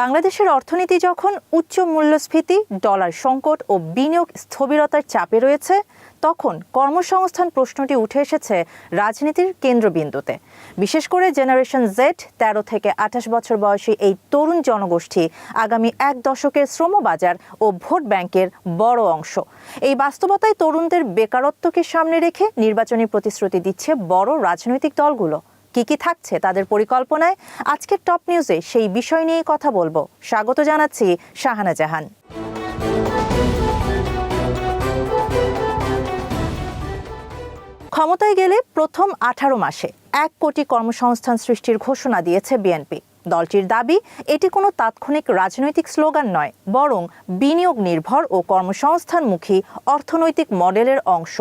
বাংলাদেশের অর্থনীতি যখন উচ্চ মূল্যস্ফীতি, ডলার সংকট ও বিনিয়োগ স্থবিরতার চাপে রয়েছে, তখন কর্মসংস্থান প্রশ্নটি উঠে এসেছে রাজনীতির কেন্দ্রবিন্দুতে। বিশেষ করে জেনারেশন জেড ১৩ থেকে ২৮ বছর বয়সী এই তরুণ জনগোষ্ঠী আগামী এক দশকের শ্রমবাজার ও ভোট ব্যাংকের বড় অংশ। এই বাস্তবতায় তরুণদের বেকারত্বকে সামনে রেখে নির্বাচনী প্রতিশ্রুতি দিচ্ছে বড় রাজনৈতিক দলগুলো। কি থাকছে তাদের পরিকল্পনায়? আজকের টপ নিউজে সেই বিষয় নিয়ে কথা বলবো। স্বাগত জানাচ্ছি শাহানা জাহান। ক্ষমতায় গেলে প্রথম 18 মাসে 1 কোটি কর্মসংস্থান সৃষ্টির ঘোষণা দিয়েছে বিএনপি। দলটির দাবি, এটি কোনো তাৎক্ষণিক রাজনৈতিক স্লোগান নয়, বরং বিনিয়োগ নির্ভর ও কর্মসংস্থানমুখী অর্থনৈতিক মডেলের অংশ।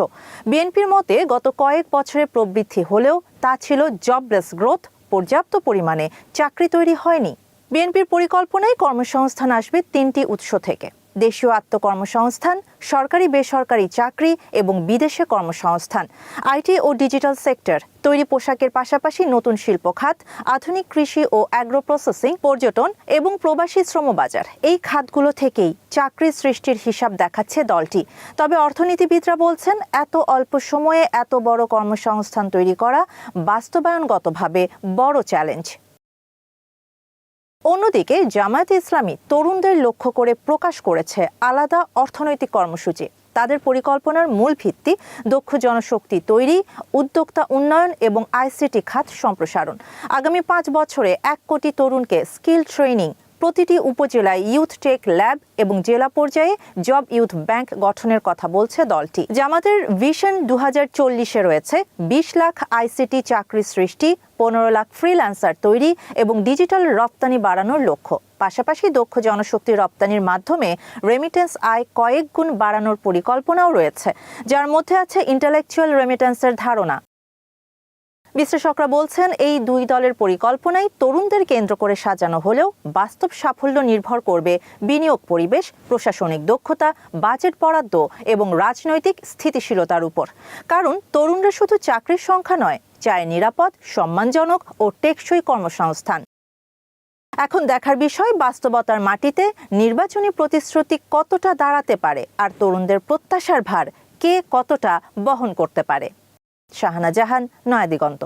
বিএনপির মতে গত কয়েক বছরের প্রবৃদ্ধি হলেও তা ছিল জবলেস গ্রোথ, পর্যাপ্ত পরিমাণে চাকরি তৈরি হয়নি। বিএনপির পরিকল্পনায় কর্মসংস্থান আসবে 3টি উৎস থেকে: দেশীয় আত্মকর্মসংস্থান, সরকারি বেসরকারি চাকরি এবং বিদেশে কর্মসংস্থান, আইটি ও ডিজিটাল সেক্টর, তৈরি পোশাকের পাশাপাশি নতুন শিল্প খাত, আধুনিক কৃষি ও অ্যাগ্রো প্রসেসিং, পর্যটন এবং প্রবাসী শ্রমবাজার। এই খাতগুলো থেকেই চাকরি সৃষ্টির হিসাব দেখাচ্ছে দলটি। তবে অর্থনীতিবিদরা বলছেন, এত অল্প সময়ে এত বড় কর্মসংস্থান তৈরি করা বাস্তবায়নগতভাবে বড় চ্যালেঞ্জ। অন্যদিকে জামায়াতে ইসলামী তরুণদের লক্ষ্য করে প্রকাশ করেছে আলাদা অর্থনৈতিক কর্মসূচি। তাদের পরিকল্পনার মূল ভিত্তি দক্ষ জনশক্তি তৈরি, উদ্যোক্তা উন্নয়ন এবং আইসিটি খাত সম্প্রসারণ। আগামী 5 বছরে 1 কোটি তরুণকে স্কিল ট্রেনিং, প্রতিটি উপজেলায় ইউথ টেক ল্যাব এবং জেলা পর্যায়ে জব ইউথ ব্যাংক গঠনের কথা বলছে দলটি। জামাতের ভিশন 2040-এ রয়েছে 20 লাখ আইসিটি চাকরি সৃষ্টি, 15 লাখ ফ্রিল্যান্সার তৈরি এবং ডিজিটাল রপ্তানি বাড়ানোর লক্ষ্য। পাশাপাশি দক্ষ জনশক্তি রপ্তানির মাধ্যমে রেমিটেন্স আয় কয়েক গুণ বাড়ানোর পরিকল্পনাও রয়েছে, যার মধ্যে আছে ইন্টেলেকচুয়াল রেমিটেন্সের ধারণা। বিশ্লেষকরা বলছেন, এই দুই দলের পরিকল্পনায় তরুণদের কেন্দ্র করে সাজানো হলেও বাস্তব সাফল্য নির্ভর করবে বিনিয়োগ পরিবেশ, প্রশাসনিক দক্ষতা, বাজেট বরাদ্দ এবং রাজনৈতিক স্থিতিশীলতার উপর। কারণ তরুণরা শুধু চাকরির সংখ্যা নয়, চায় নিরাপদ, সম্মানজনক ও টেকসই কর্মসংস্থান। এখন দেখার বিষয়, বাস্তবতার মাটিতে নির্বাচনী প্রতিশ্রুতি কতটা দাঁড়াতে পারে আর তরুণদের প্রত্যাশার ভার কে কতটা বহন করতে পারে। শাহানা জাহান, নয়াদিগন্ত।